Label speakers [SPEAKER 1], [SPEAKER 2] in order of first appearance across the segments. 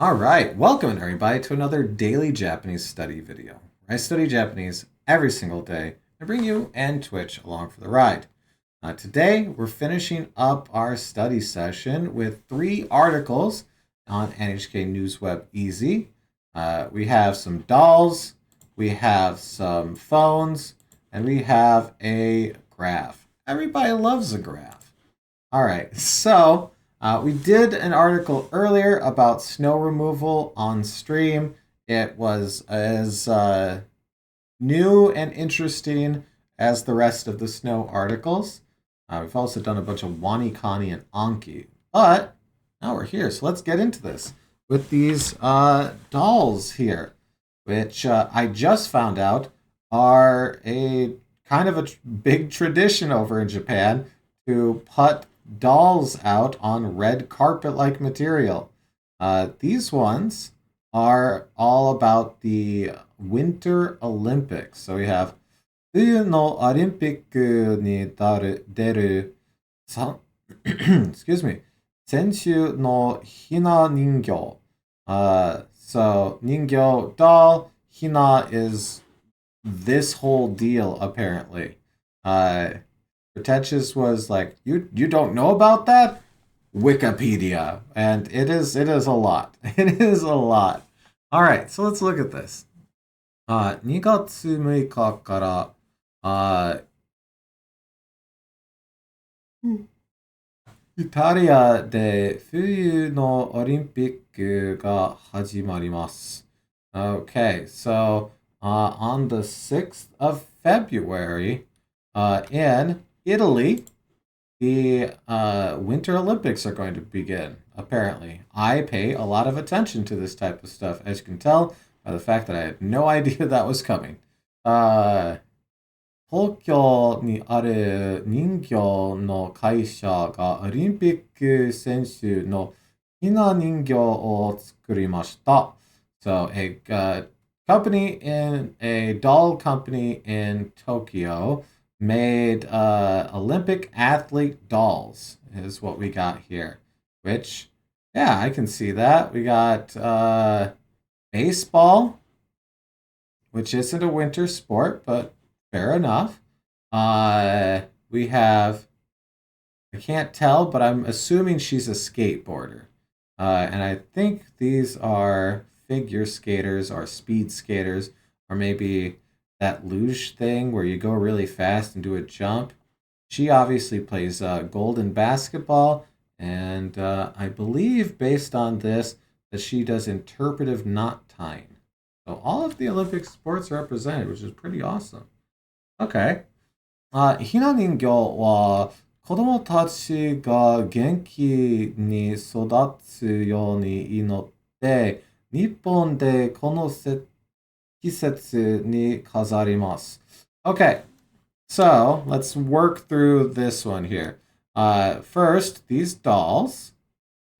[SPEAKER 1] All right, welcome everybody to another daily Japanese study video. I study Japanese every single day and bring you and Twitch along for the ride. Today, we're finishing up our study session with 3 articles on NHK News Web Easy. We have some dolls, we have some phones, and we have a graph. Everybody loves a graph. All right, so we did an article earlier about snow removal on stream. It was as new and interesting as the rest of the snow articles. We've also done a bunch of Wani Kani and Anki. But now we're here, so let's get into this with these dolls here, which I just found out are a kind of a big tradition over in Japan to put dolls out on red carpet like material. These ones are all about the Winter Olympics. So we have 冬のオリンピックに出るexcuse me, 先週のひな人形. So 人形 doll, hina is this whole deal apparently. Pretentious was like, you don't know about that? Wikipedia. And it is a lot. It is a lot. All right, so let's look at this. 2月6日から、イタリアで冬のオリンピックが始まります。Okay, so on the 6th of February, in Italy, the Winter Olympics are going to begin, apparently. I pay a lot of attention to this type of stuff, as you can tell by the fact that I had no idea that was coming. 東京にある人形の会社がオリンピック選手のひな人形を作りました。So a doll company in Tokyo made Olympic athlete dolls is what we got here. Which, yeah, I can see that. We got baseball, which isn't a winter sport, but fair enough. We have, I can't tell, but I'm assuming she's a skateboarder. And I think these are figure skaters or speed skaters, or maybe that luge thing where you go really fast and do a jump. She obviously plays golden basketball, and I believe based on this that she does interpretive knot tying. So all of the Olympic sports are represented, which is pretty awesome. Okay. ひな人形は子供たちが元気に育つように祈って、日本でこの季節に飾ります。Okay, so let's work through this one here. First, these dolls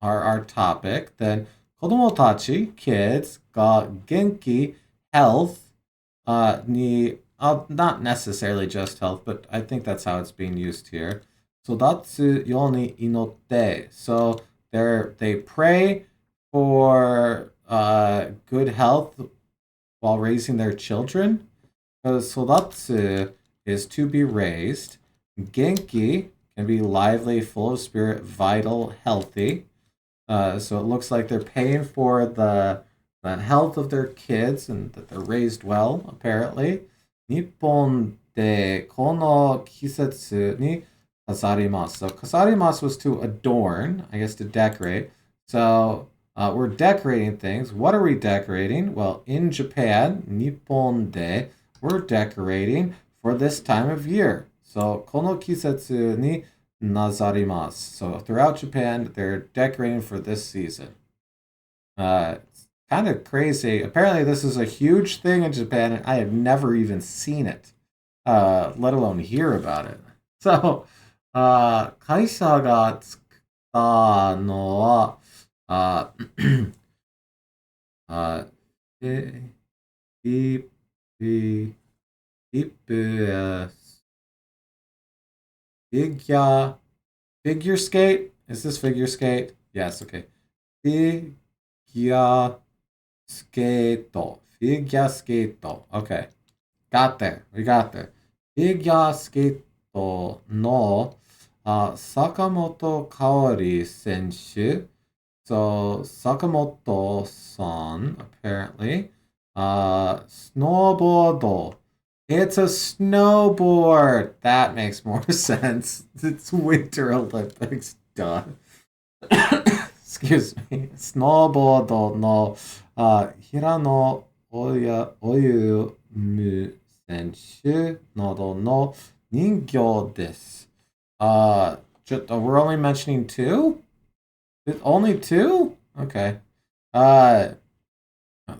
[SPEAKER 1] are our topic. Then, 子供たち kids が元気 health にnot necessarily just health, but I think that's how it's being used here. 育つように祈って so they pray for good health while raising their children. Because 育つ is to be raised. Genki can be lively, full of spirit, vital, healthy. So it looks like they're paying for the health of their kids and that they're raised well, apparently. 日本でこの季節に飾ります. So 飾ります was to adorn, I guess to decorate. So we're decorating things. What are we decorating? Well, in Japan, 日本で we're decorating for this time of year. So この季節になります. So throughout Japan, they're decorating for this season. It's kind of crazy. Apparently, this is a huge thing in Japan, and I have never even seen it, let alone hear about it. So, 会社が作ったのは、ディップ figure skate? Is this figure skate? Yes, okay. Figure Figure skate. Figure skate. Okay. Got there. We got there. Figure skate の、坂本花織選手 So Sakamoto-san, apparently. Snowboard. It's a snowboard. That makes more sense. It's Winter Olympics. Duh. Excuse me. Snowboard no Hirano Oyumu 選手などの人形です。We're only mentioning two? Only two? Okay.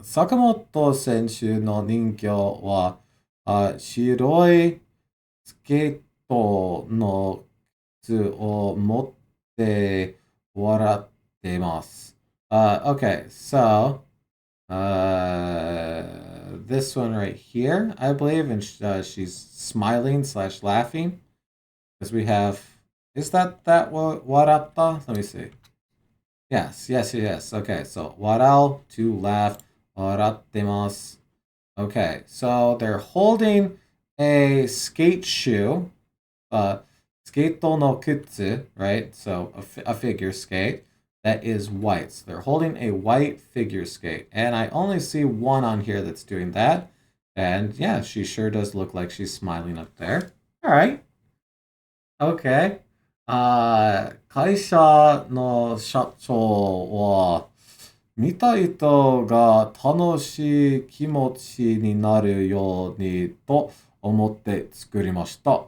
[SPEAKER 1] 坂本選手の人形は、白いスケートの靴を持って笑ってます。Okay, so this one right here, I believe, and she's smiling / laughing. Because we have, is that waratta? Let me see. Yes. Okay, so waral, to laugh, warattemasu. Okay, so they're holding a skate shoe, skato no kutsu, right? So a figure skate that is white. So they're holding a white figure skate. And I only see one on here that's doing that. And yeah, she sure does look like she's smiling up there. All right. Okay. 会社の社長は、見た人が楽しい気持ちになるようにと思って作りました。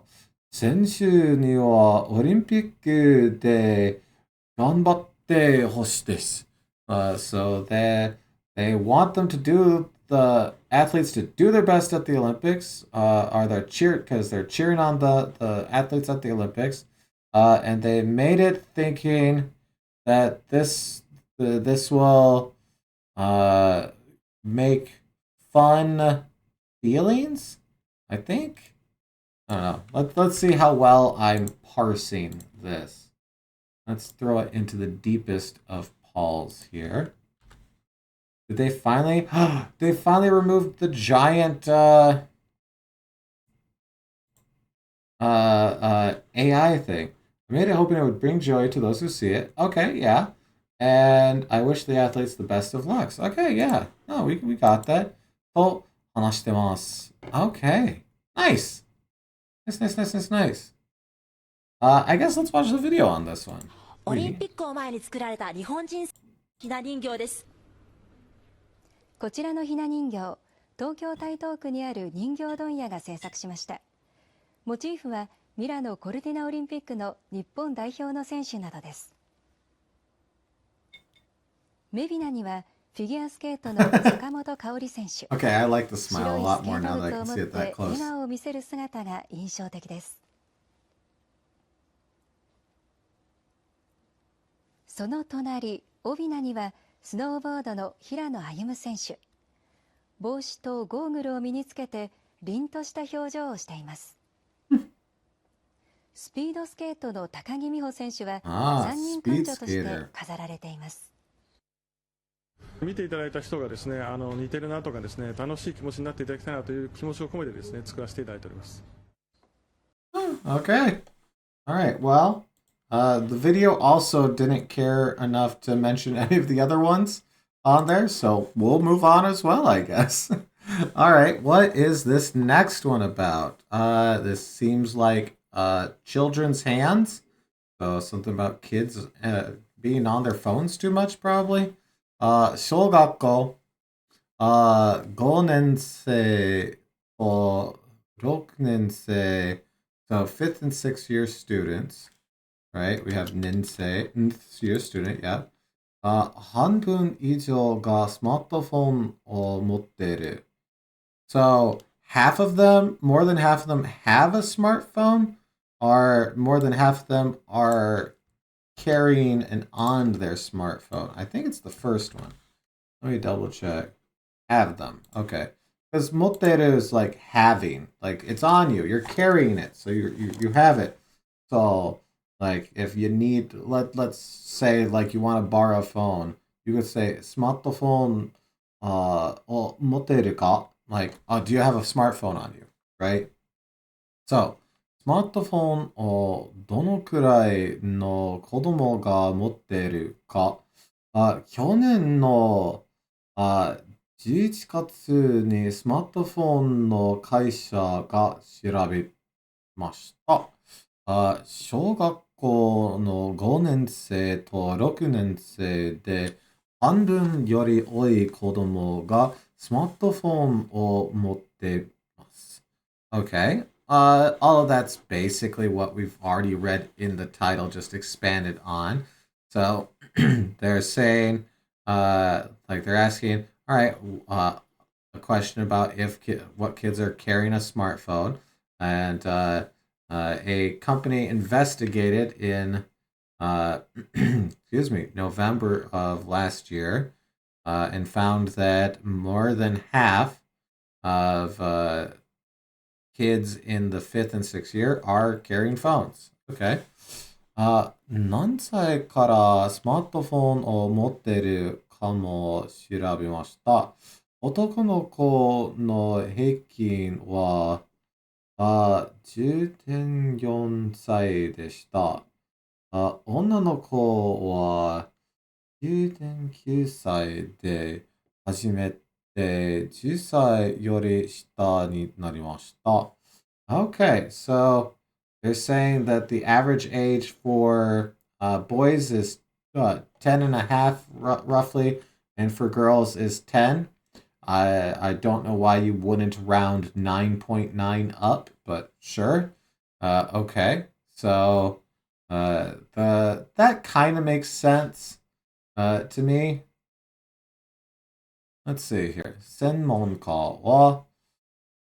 [SPEAKER 1] 選手にはオリンピックで頑張ってほしいです。So they want them to do the athletes to do their best at the Olympics, or because they're cheering on the athletes at the Olympics, and they made it thinking that this will make fun feelings. I think. I don't know. Let's see how well I'm parsing this. Let's throw it into the deepest of Pauls here. Did they finally? They finally removed the giant AI thing. I made it hoping it would bring joy to those who see it. Okay, yeah. And I wish the athletes the best of luck. Okay, yeah. No, we got that. と話してます. Okay. Nice. Nice. I guess let's watch the video on this one.
[SPEAKER 2] オリンピックを前に作られた日本人ひな人形です。
[SPEAKER 3] こちらのひな人形、東京台東区にある人形問屋が制作しました。モチーフはミラノ・コルティナオリンピックの日本代表の選手などです。メビナにはフィギュアスケートの坂本花織選手。
[SPEAKER 1] Okay, I like the smile a lot more
[SPEAKER 3] 白
[SPEAKER 1] now
[SPEAKER 3] い
[SPEAKER 1] that I
[SPEAKER 3] ス
[SPEAKER 1] can
[SPEAKER 3] ケ
[SPEAKER 1] see
[SPEAKER 3] ー
[SPEAKER 1] it
[SPEAKER 3] ト
[SPEAKER 1] that
[SPEAKER 3] を持って
[SPEAKER 1] close.
[SPEAKER 3] 笑顔を見せる姿が印象的です。その隣、オビナにはスノーボードの平野歩夢選手。帽子とゴーグルを身につけて凛とした表情をしています。スピードスケートの高木美帆選手は三人官女として飾られています。
[SPEAKER 4] 見ていただいた人がですね、似てるなとかですね、楽しい気持ちになっていただきたいなという気持ちを込めてですね、作らせていただいております。
[SPEAKER 1] Okay. All right. Well, the video also didn't care enough to mention any of the other ones on there, so we'll move on as well, I guess. All right. What is this next one about? This seems like children's hands. So something about kids being on their phones too much, probably. 小学校5年生 or 6年生 so 5th and 6th year students, right? We have 年生 nth year student, yeah. 半分以上がスマートフォンを持っている. So half of them, more than half of them have a smartphone, or more than half of them are carrying and on their smartphone. I think it's the first one. Let me double check. Have them. Okay. Because motteru is like having. Like it's on you. You're carrying it. So you have it. So like if you need let's say like you want to borrow a phone, you could say smartphone を持っているか? Like, do you have a smartphone on you? Right? So, スマートフォンをどのくらいの子供が持っているか。去年の11月にスマートフォンの会社が調べました。小学校の5年生と6年生で半分より多い子供がスマートフォンを持っています。Okay. All of that's basically what we've already read in the title, just expanded on. So they're saying, like they're asking, all right, a question about what kids are carrying a smartphone, and a company investigated in, excuse me, November of last year, and found that more than half of kids in the 5th and 6th year are carrying phones. Okay. 何歳からスマートフォンを持っているかも調べました。男の子の平均は10.4 歳でした。女の子は9.9 歳で始めて10歳より下になりました。Okay, so they're saying that the average age for boys is 10 and a half roughly, and for girls is 10. I don't know why you wouldn't round 9.9 up, but sure. Okay, so that kind of makes sense to me. Let's see here. 専門家は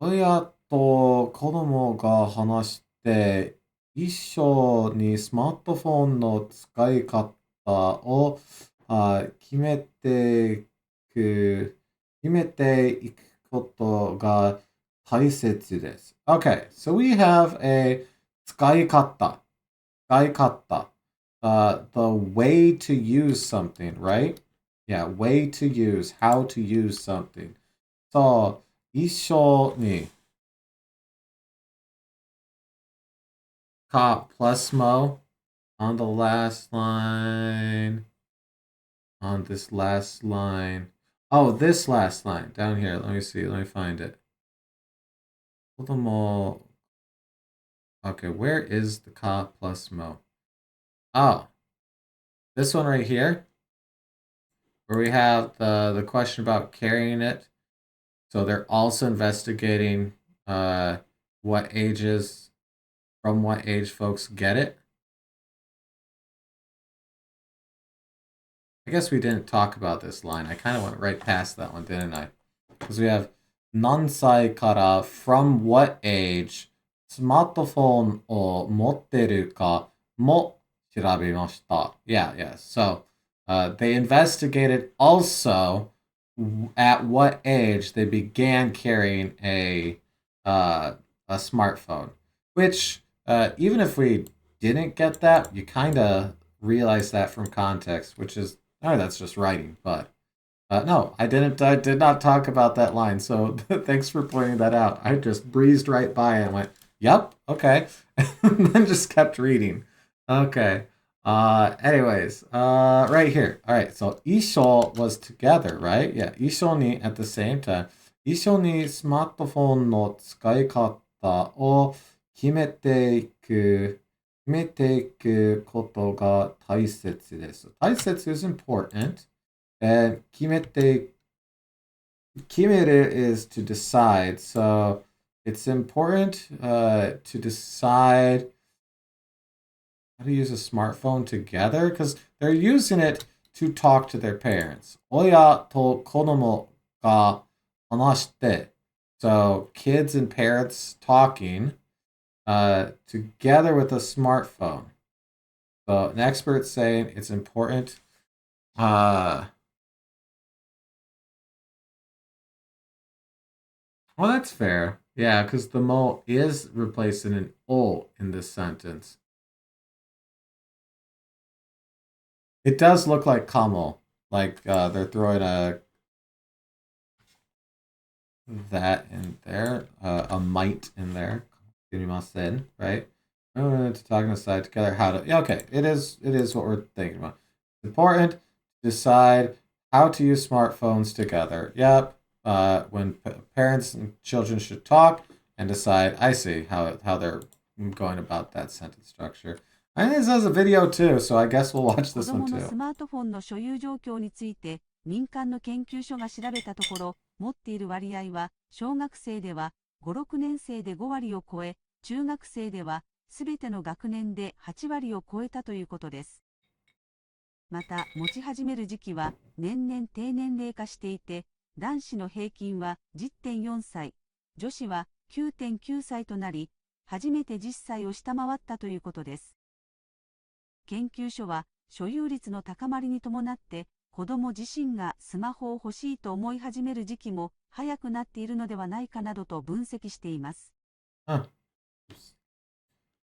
[SPEAKER 1] 親と子供が話して一緒にスマートフォンの使い方を決めていくことが大切です。Okay, so we have a 使い方。The way to use something, right? Yeah, way to use, how to use something. So, 一緒に plus mo on the last line. On this last line. Oh, this last line down here. Let me see. Let me find it. Okay, where is the ka plus mo? Oh, this one right here, where we have the question about carrying it. So they're also investigating from what age folks get it. I guess we didn't talk about this line. I kind of went right past that one, didn't I? Because we have nansai kara, from what age, スマートフォンを持ってるかも調べました。Yeah. So they investigated also at what age they began carrying a smartphone. Which, even if we didn't get that, you kind of realize that from context, which is, that's just writing. But no, I did not talk about that line. So thanks for pointing that out. I just breezed right by it and went, yep, okay. And then just kept reading. Okay. Anyways, right here. All right, so 一緒 was together, right? Yeah, 一緒に at the same time. 一緒にスマートフォンの使い方を決めていくことが大切です。大切 is important. And 決める is to decide. So it's important to decide how to use a smartphone together, because they're using it to talk to their parents. 親と子供が話して、so kids and parents talking together with a smartphone. So an expert saying it's important. Well, that's fair. Yeah, because the mo is replacing an o in this sentence. It does look like kamo. Like they're throwing that in there, a might in there. Right? To talking aside together how to. Yeah, okay. It is what we're thinking about. It's important to decide how to use smartphones together. Yep. When parents and children should talk and decide. I see how they're going about that sentence structure. I think this has a video too, so I guess we'll watch
[SPEAKER 5] 子
[SPEAKER 1] this one
[SPEAKER 5] 供の
[SPEAKER 1] too.
[SPEAKER 5] スマートフォンの所有状況について民間の研究所が調べたところ、持っている割合は小学生では5、6年生で5割を超え、中学生ではすべての学年で8割を超えたということです。また、持ち始める時期は年々低年齢化していて、男子の平均は 10.4 歳、女子は 9.9 歳となり、初めて10歳を下回ったということです。研究所は、所有率の高まりに伴って、子ども自身がスマホを欲しいと思い始める時期も早くなっているのではないかなどと分析しています。
[SPEAKER 1] Huh.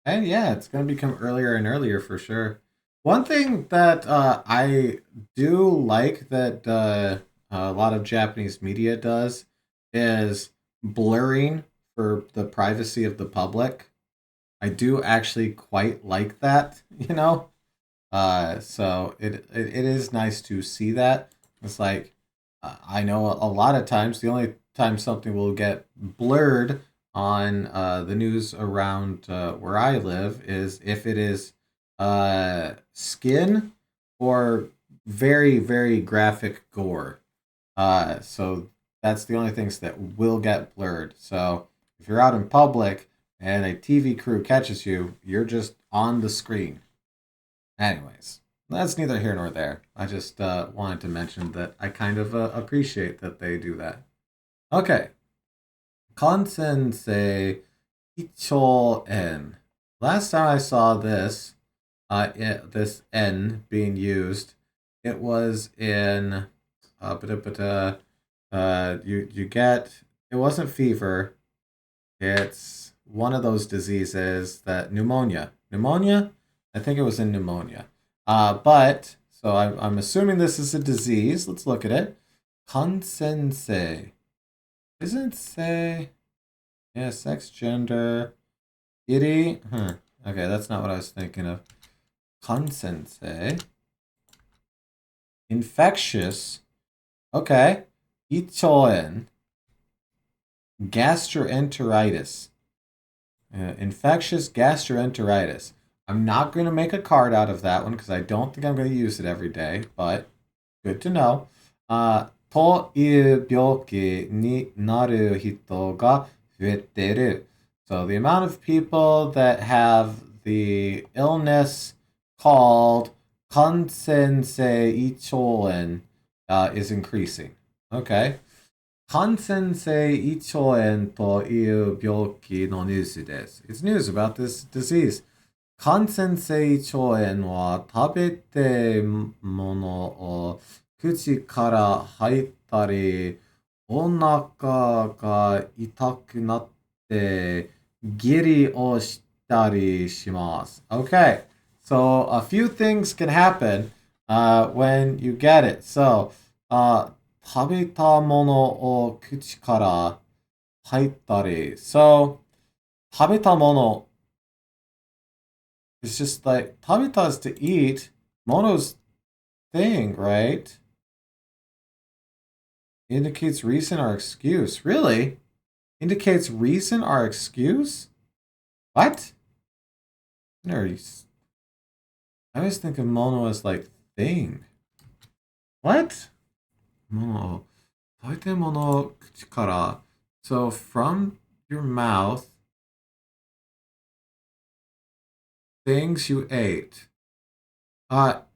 [SPEAKER 1] And yeah, it's going to become earlier and earlier for sure. One thing that I do like that a lot of Japanese media does is blurring for the privacy of the public. I do actually quite like that, you know? So it is nice to see that. It's like, I know a lot of times the only time something will get blurred on the news around where I live is if it is skin or very, very graphic gore. So that's the only things that will get blurred. So if you're out in public and a TV crew catches you, you're just on the screen. Anyways, that's neither here nor there. I just wanted to mention that I kind of appreciate that they do that. Okay. Konsensei Icho-en. Last time I saw this, this N being used, it was in you get, it wasn't fever. It's one of those diseases that pneumonia. Pneumonia? I think it was in pneumonia. But so I'm assuming this is a disease. Let's look at it. Konsensei. Doesn't say. Yeah, sex, gender. Iri. Okay, that's not what I was thinking of. Konsensei. Infectious. Okay. Ichoen. Gastroenteritis. Infectious gastroenteritis. I'm not going to make a card out of that one because I don't think I'm going to use it every day, but good to know. という病気になる人が増えている. So the amount of people that have the illness called 感染性胃腸炎 is increasing. Okay. 感染性胃腸炎という病気のニュースです. It's news about this disease. 感染性胃腸炎は食べてものを口から入ったり、お腹が痛くなって下痢をしたりします. Okay, so a few things can happen when you get it. So, 食べたものを口から入ったり. So, 食べたもの it's just like, 食べた is to eat. Mono's thing, right? Indicates reason or excuse. Really? Indicates reason or excuse? What? I always think of mono as like thing. What? Mono. 食べてもの口から. So from your mouth, things you ate.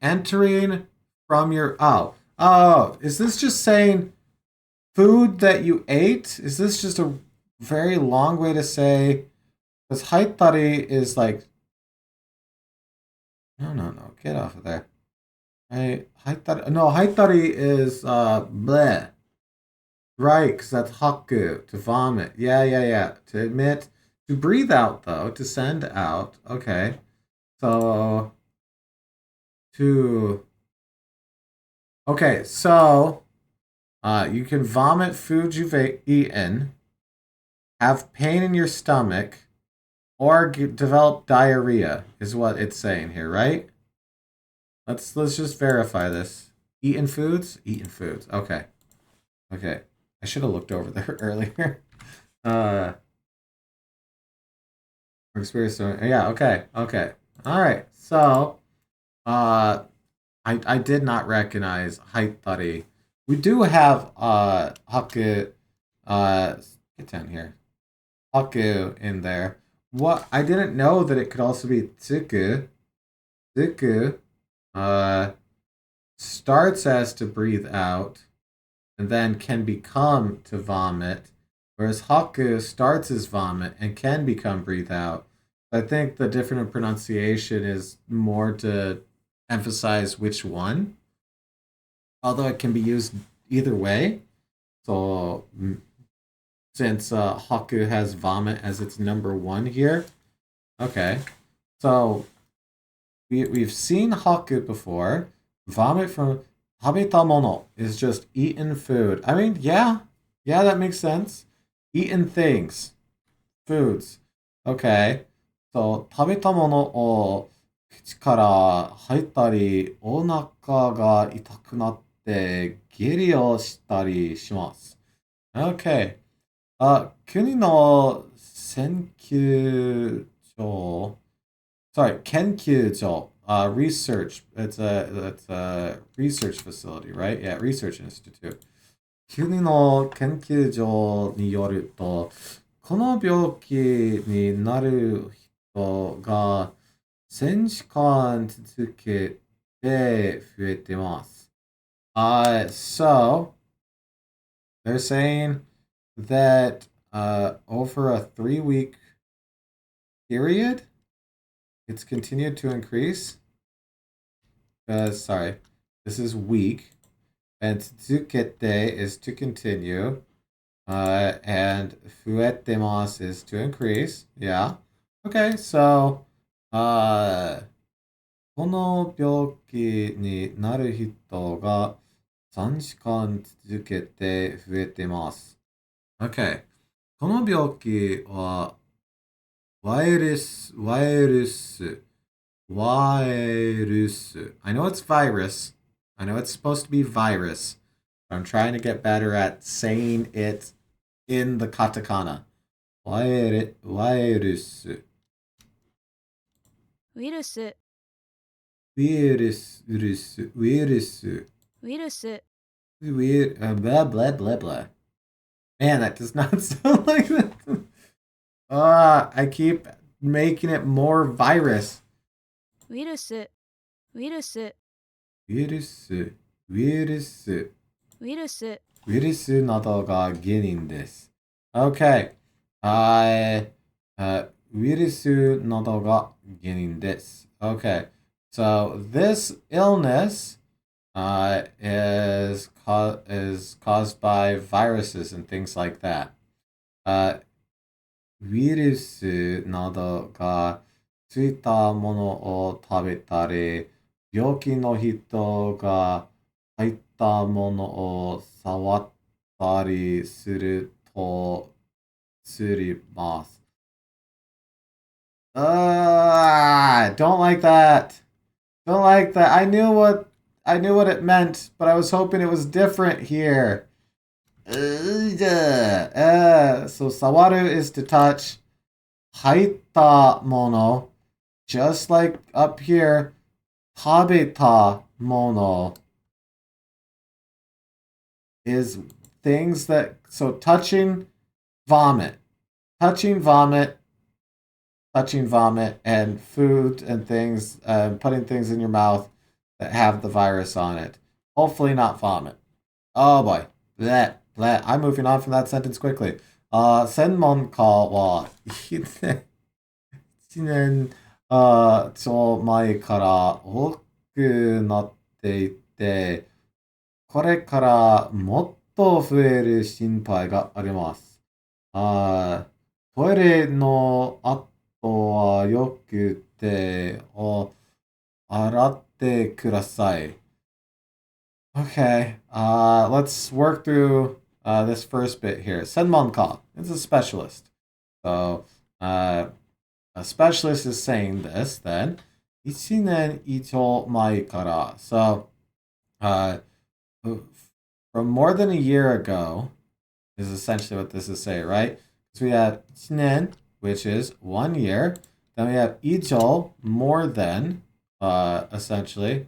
[SPEAKER 1] Entering from your is this just saying food that you ate? Is this just a very long way to say? Because haitari is like no, get off of there. Haitari is bleh. Right, because that's haku, to vomit. Yeah. To admit, to breathe out though, to send out. Okay. So, Okay, so you can vomit food you've eaten, have pain in your stomach, or develop diarrhea, is what it's saying here, right? Let's just verify this. Eaten foods? Eaten foods. Okay. Okay. I should have looked over there earlier. Experience. Yeah, okay. Okay. All right. So, I did not recognize Haitari. We do have Haku get down here. Haku in there. What I didn't know that it could also be Tsuku. Tsuku starts as to breathe out and then can become to vomit, whereas Haku starts as vomit and can become breathe out. I think the different pronunciation is more to emphasize which one, although it can be used either way. So since Haku has vomit as its number one here, okay. So we've seen Haku before. Vomit from Habitamono is just eaten food. I mean, yeah, that makes sense. Eaten things, foods. Okay. So 食べたものを口から入ったり、お腹が痛くなって下痢をしたりします。Okay. 国の研究所 sorry, 研究所 research. It's a research facility, right? Yeah, research institute. 国の研究所によると、この病気になる人が1000時間続けて増えてます。So they're saying that over a 3-week period, it's continued to increase. Sorry, this is week, and tsukete is to continue, and fuetemasu is to increase. Yeah. Okay, so この病気になる人が3時間続けて増えてます。Okay. この病気はワイルス。I know it's virus. I know it's supposed to be virus. I'm trying to get better at saying it in the katakana. ワイルス。
[SPEAKER 2] ウイルス、
[SPEAKER 1] ウイルス。Blah, blah, blah, blah. Man, that does not sound like that. I keep making it more virus.
[SPEAKER 2] ウイルス、ウイルス、
[SPEAKER 1] ウイルスなどが原因です。Okay. ウイルスなどが原因です。Okay. So this illness is caused by viruses and things like that. ウイルスなどがついたものを食べたり、病気の人が入ったものを触ったりするとつります。Don't like that. Don't like that. I knew what it meant, but I was hoping it was different here. So sawaru is to touch. Haita mono, just like up here. Tabeta mono is things that, so touching vomit, and food and things, putting things in your mouth that have the virus on it. Hopefully not vomit. Oh boy. Bleh. I'm moving on from that sentence quickly. 専門家は1年超前から多くなっていて、これからもっと増える心配があります。トイレの後はよく手を洗ってください。Okay. Let's work through this first bit here. Senmonka. It's a specialist. So, a specialist is saying this then. 1年以上前から. So, from more than a year ago is essentially what this is saying, right? So we have 1年, which is 1 year. Then we have 以上, more than, essentially.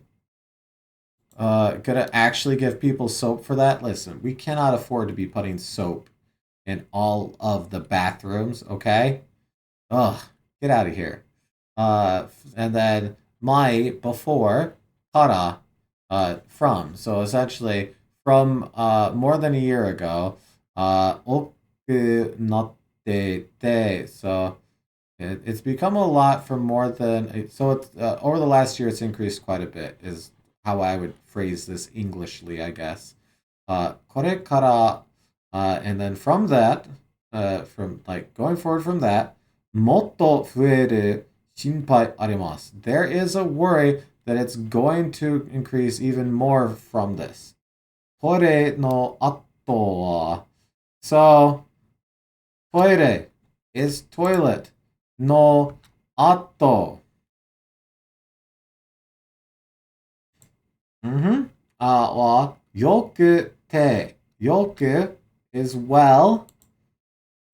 [SPEAKER 1] Gonna actually give people soap for that? Listen, we cannot afford to be putting soap in all of the bathrooms, okay? Ugh, get out of here. And then mai before, kara, from. So essentially, from more than a year ago, oku natte te. So it's become a lot for more than. So it's over the last year, it's increased quite a bit. Is how I would phrase this Englishly, I guess. Kore kara, and then from that, from like going forward from that, motto fueru shinpai arimasu. There is a worry that it's going to increase even more from this. Toire no ato wa. So, toire is toilet. No ato. Wa yoku te. Yoku is well.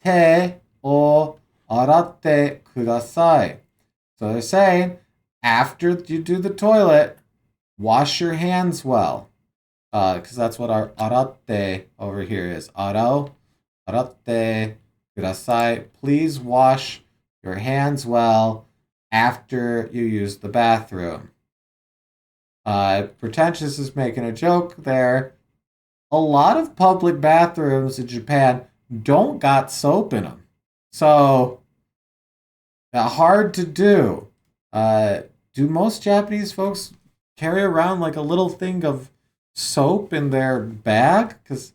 [SPEAKER 1] Te o aratte kudasai. So they're saying, after you do the toilet, wash your hands well. Because that's what our aratte over here is. Arao, aratte kudasai. Please wash your hands well after you use the bathroom. Pretentious is making a joke there. A lot of public bathrooms in Japan don't got soap in them. So, hard to do. Do most Japanese folks carry around like a little thing of soap in their bag? Because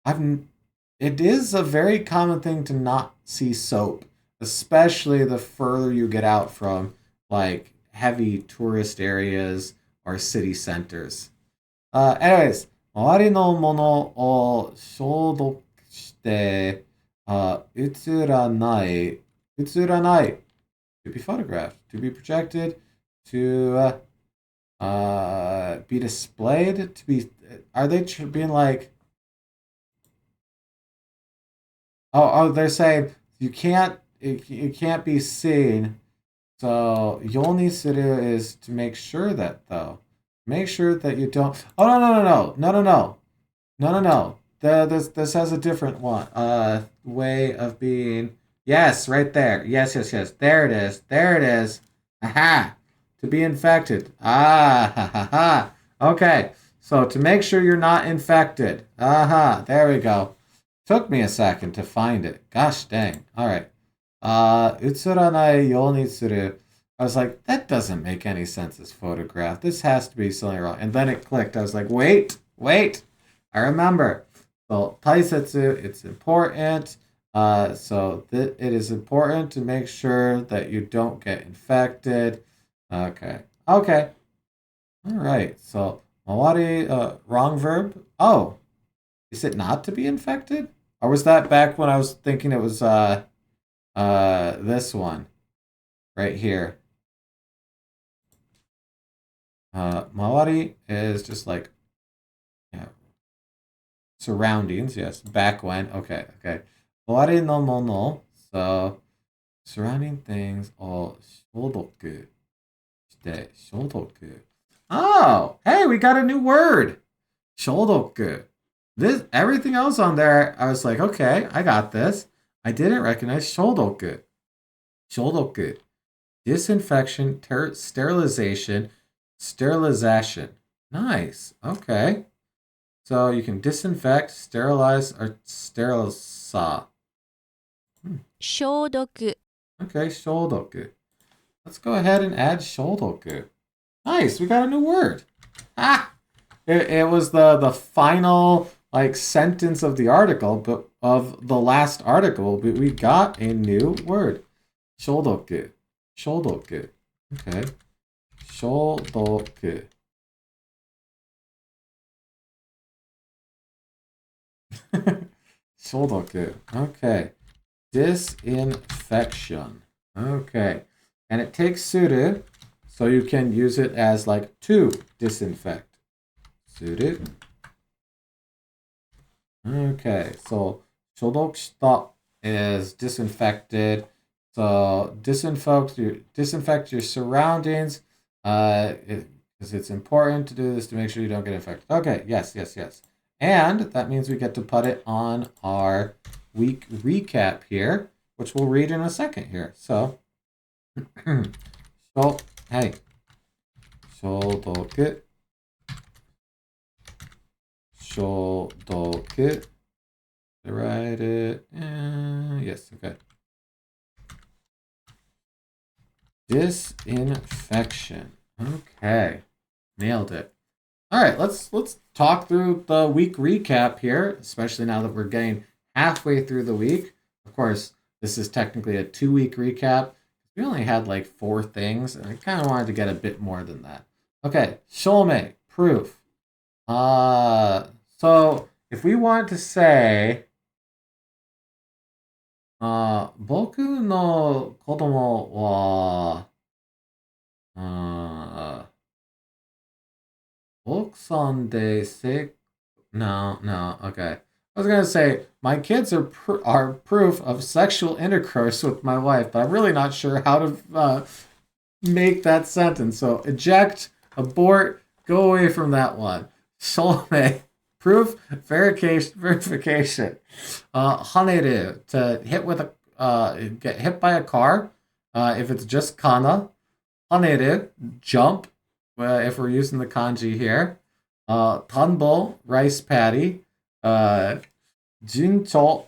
[SPEAKER 1] it is a very common thing to not see soap, especially the further you get out from like heavy tourist areas or city centers. Anyways, 周りのものを消毒して、映らない、to be photographed, to be projected, to be displayed, to be. Are they being like? Oh, they're saying you can't. It can't be seen. So yoni suru is to make sure that though. Make sure that you don't. Oh no. This has a different one. Way of being. Yes, right there. Yes. There it is. Aha. To be infected. Ah, ha, ha, ha. Okay. So to make sure you're not infected. Aha. There we go. Took me a second to find it. Gosh dang. All right. Utsuranai yoni suru. I was like, that doesn't make any sense as photograph. This has to be something wrong. And then it clicked. I was like, wait. I remember. So taisetsu, it's important. It is important to make sure that you don't get infected. Okay. All right. So mawari, wrong verb. Oh, is it not to be infected? Or was that back when I was thinking it was this one right here? Mawari is just like, yeah, surroundings. Yes, back when. Okay. Mawari no mono. So surrounding things. Oh, shodoku. Shodoku. Oh, hey, we got a new word. Shodoku. This everything else on there, I was like, okay, I got this. I didn't recognize shodoku. Shodoku. Disinfection, sterilization. Nice. Okay. So you can disinfect, sterilize, or sterilize.
[SPEAKER 2] 消毒
[SPEAKER 1] Okay, shodoku. Let's go ahead and add shodoku. Nice, we got a new word. Ah! It was the final like sentence of the article, but of the last article, but we got a new word. Shodoku. Okay. Shodoku. Shodoku. Okay. Disinfection. Okay. And it takes suru, so you can use it as like to disinfect. Suru. Okay. So, shodokushita is disinfected. So, disinfect your surroundings. Because it's important to do this to make sure you don't get infected. Okay. Yes. And that means we get to put it on our week recap here, which we'll read in a second here. So, hey, shodoku, shodoku. Did I write it? Yes, okay. Disinfection. Okay, nailed it. All right, let's talk through the week recap here, especially now that we're getting halfway through the week. Of course, this is technically a 2-week recap. We only had like 4 things, and I kind of wanted to get a bit more than that. Okay, shomei, proof. So if we want to say, boku no kodomo wa, Oksan de se. No, okay. I was gonna say my kids are proof of sexual intercourse with my wife, but I'm really not sure how to make that sentence. So eject, abort, go away from that one. Shomei, proof, verification. Haneru, to hit with a get hit by a car. If it's just kana. Haneru, jump. If we're using the kanji here. Tanbo, rice paddy. Junto,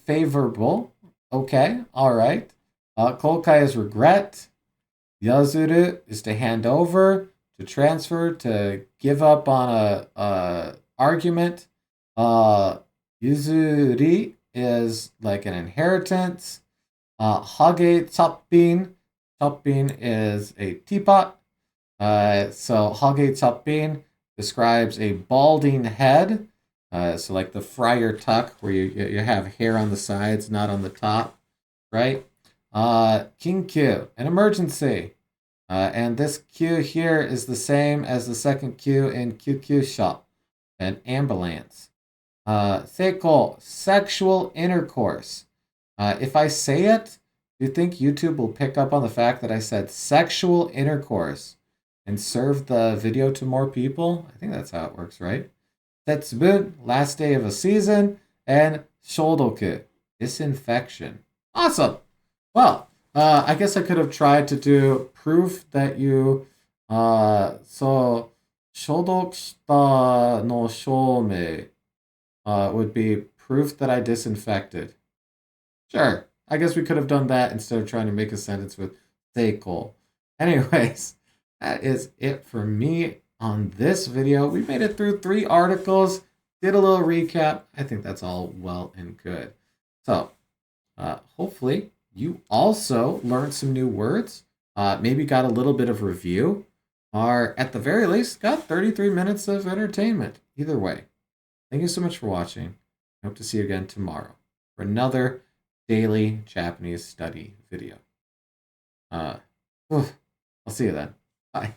[SPEAKER 1] favorable. Okay, all right. Kokai is regret. Yazuru is to hand over, to transfer, to give up on a argument. Yuzuri is like an inheritance. Hage Tsappin. Tsappin is a teapot. So Hage Tsappin describes a balding head. So like the friar tuck, where you have hair on the sides, not on the top, right? Kinkyu, an emergency. And this Q here is the same as the second Q in QQ shop, an ambulance. Seiko, sexual intercourse. If I say it, do you think YouTube will pick up on the fact that I said sexual intercourse and serve the video to more people? I think that's how it works, right? Tetsubun, last day of a season, and shodoku, disinfection. Awesome. Well, I guess I could have tried to do proof that you, so, shodoku shita no shomei would be proof that I disinfected. Sure, I guess we could have done that instead of trying to make a sentence with seiko. Anyways, that is it for me on this video. We made it through 3 articles, did a little recap. I think that's all well and good. So, hopefully you also learned some new words, maybe got a little bit of review, or at the very least got 33 minutes of entertainment. Either way, thank you so much for watching. I hope to see you again tomorrow for another daily Japanese study video. I'll see you then. Bye.